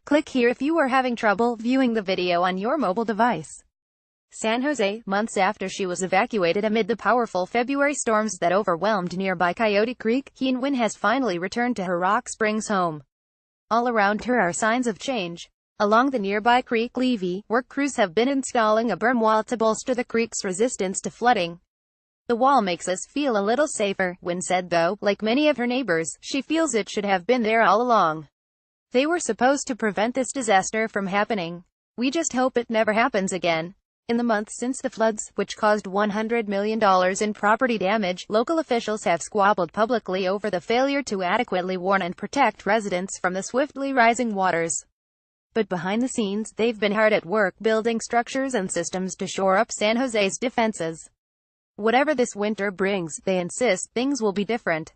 Click here if you are having trouble viewing the video on your mobile device. San Jose, months after she was evacuated amid the powerful February storms that overwhelmed nearby Coyote Creek, Keen Win has finally returned to her Rock Springs home. All around her are signs of change. Along the nearby Creek Levee, work crews have been installing a berm wall to bolster the creek's resistance to flooding. "The wall makes us feel a little safer," Win said, though, like many of her neighbors, she feels it should have been there all along. "They were supposed to prevent this disaster from happening. We just hope it never happens again." In the months since the floods, which caused $100 million in property damage, local officials have squabbled publicly over the failure to adequately warn and protect residents from the swiftly rising waters. But behind the scenes, they've been hard at work building structures and systems to shore up San Jose's defenses. Whatever this winter brings, they insist, things will be different.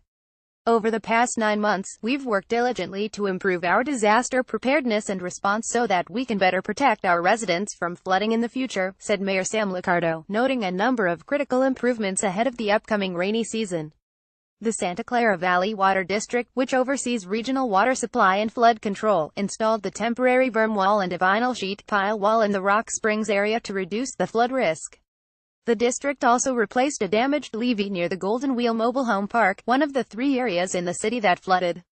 "Over the past 9 months, we've worked diligently to improve our disaster preparedness and response so that we can better protect our residents from flooding in the future," said Mayor Sam Liccardo, noting a number of critical improvements ahead of the upcoming rainy season. The Santa Clara Valley Water District, which oversees regional water supply and flood control, installed the temporary berm wall and a vinyl sheet pile wall in the Rock Springs area to reduce the flood risk. The district also replaced a damaged levee near the Golden Wheel Mobile Home Park, one of the 3 areas in the city that flooded.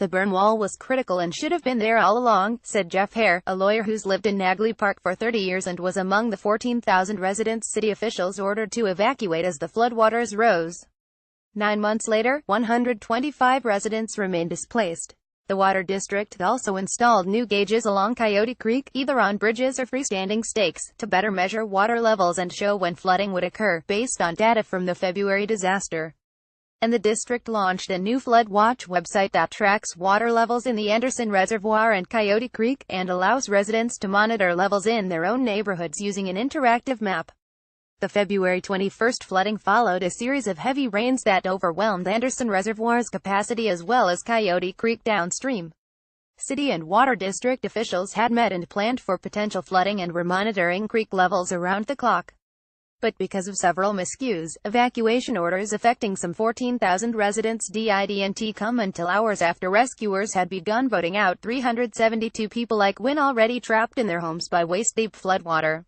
"The berm wall was critical and should have been there all along," said Jeff Hare, a lawyer who's lived in Nagley Park for 30 years and was among the 14,000 residents city officials ordered to evacuate as the floodwaters rose. 9 months later, 125 residents remain displaced. The Water District also installed new gauges along Coyote Creek, either on bridges or freestanding stakes, to better measure water levels and show when flooding would occur, based on data from the February disaster. And the district launched a new Flood Watch website that tracks water levels in the Anderson Reservoir and Coyote Creek, and allows residents to monitor levels in their own neighborhoods using an interactive map. The February 21 flooding followed a series of heavy rains that overwhelmed Anderson Reservoir's capacity as well as Coyote Creek downstream. City and Water District officials had met and planned for potential flooding and were monitoring creek levels around the clock. But because of several miscues, evacuation orders affecting some 14,000 residents didn't come until hours after rescuers had begun voting out 372 people like Win already trapped in their homes by waist-deep floodwater.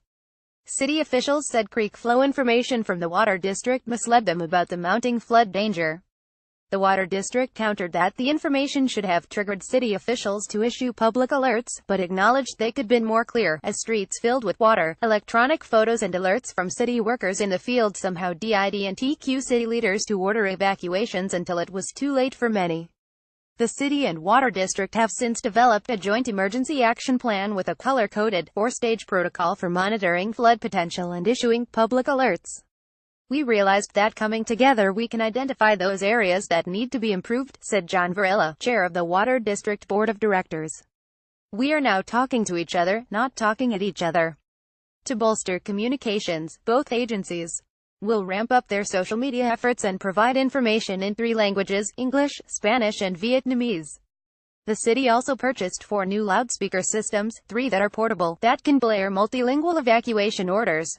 City officials said creek flow information from the Water District misled them about the mounting flood danger. The Water District countered that the information should have triggered city officials to issue public alerts, but acknowledged they could been more clear, as streets filled with water. Electronic photos and alerts from city workers in the field somehow didn't cue city leaders to order evacuations until it was too late for many. The City and Water District have since developed a joint emergency action plan with a color-coded, 4-stage protocol for monitoring flood potential and issuing public alerts. "We realized that coming together we can identify those areas that need to be improved," said John Varela, chair of the Water District Board of Directors. "We are now talking to each other, not talking at each other." To bolster communications, both agencies will ramp up their social media efforts and provide information in 3 languages, English, Spanish and Vietnamese. The city also purchased 4 new loudspeaker systems, 3 that are portable, that can blare multilingual evacuation orders.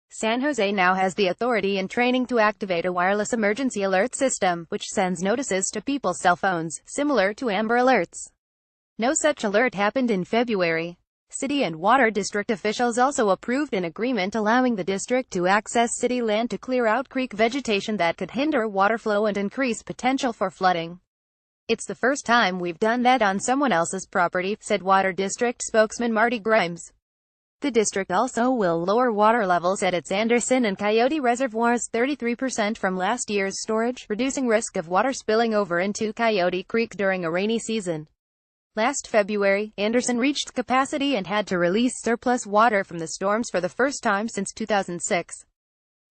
San Jose now has the authority and training to activate a wireless emergency alert system, which sends notices to people's cell phones, similar to Amber Alerts. No such alert happened in February. City and Water District officials also approved an agreement allowing the district to access city land to clear out creek vegetation that could hinder water flow and increase potential for flooding. "It's the first time we've done that on someone else's property," said Water District spokesman Marty Grimes. The district also will lower water levels at its Anderson and Coyote reservoirs 33% from last year's storage, reducing risk of water spilling over into Coyote Creek during a rainy season. Last February, Anderson reached capacity and had to release surplus water from the storms for the first time since 2006.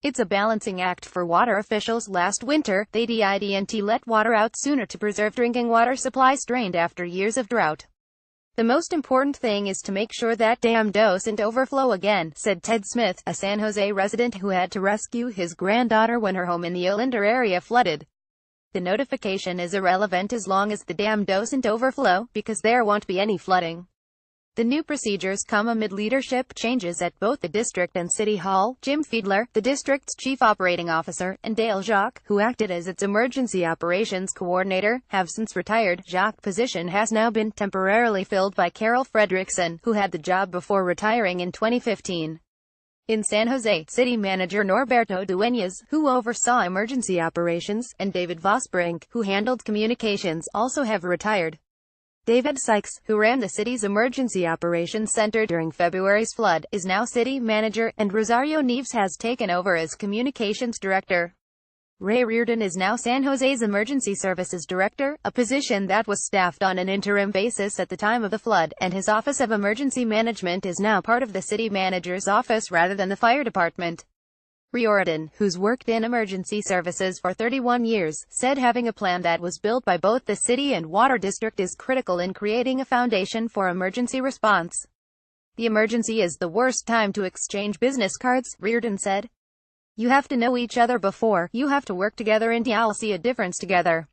It's a balancing act for water officials. Last winter, they didn't let water out sooner to preserve drinking water supplies drained after years of drought. "The most important thing is to make sure that dam doesn't overflow again," said Ted Smith, a San Jose resident who had to rescue his granddaughter when her home in the Olinda area flooded. "The notification is irrelevant as long as the dam doesn't overflow, because there won't be any flooding." The new procedures come amid leadership changes at both the district and City Hall. Jim Fiedler, the district's chief operating officer, and Dale Jacques, who acted as its emergency operations coordinator, have since retired. Jacques' position has now been temporarily filled by Carol Fredrickson, who had the job before retiring in 2015. In San Jose, city manager Norberto Dueñas, who oversaw emergency operations, and David Vosbrink, who handled communications, also have retired. David Sykes, who ran the city's emergency operations center during February's flood, is now city manager, and Rosario Neves has taken over as communications director. Ray Reardon is now San Jose's emergency services director, a position that was staffed on an interim basis at the time of the flood, and his Office of Emergency Management is now part of the city manager's office rather than the fire department. Riordan, who's worked in emergency services for 31 years, said having a plan that was built by both the city and water district is critical in creating a foundation for emergency response. The emergency is the worst time to exchange business cards, Riordan said. You have to know each other before, you have to work together and you'll see a difference together.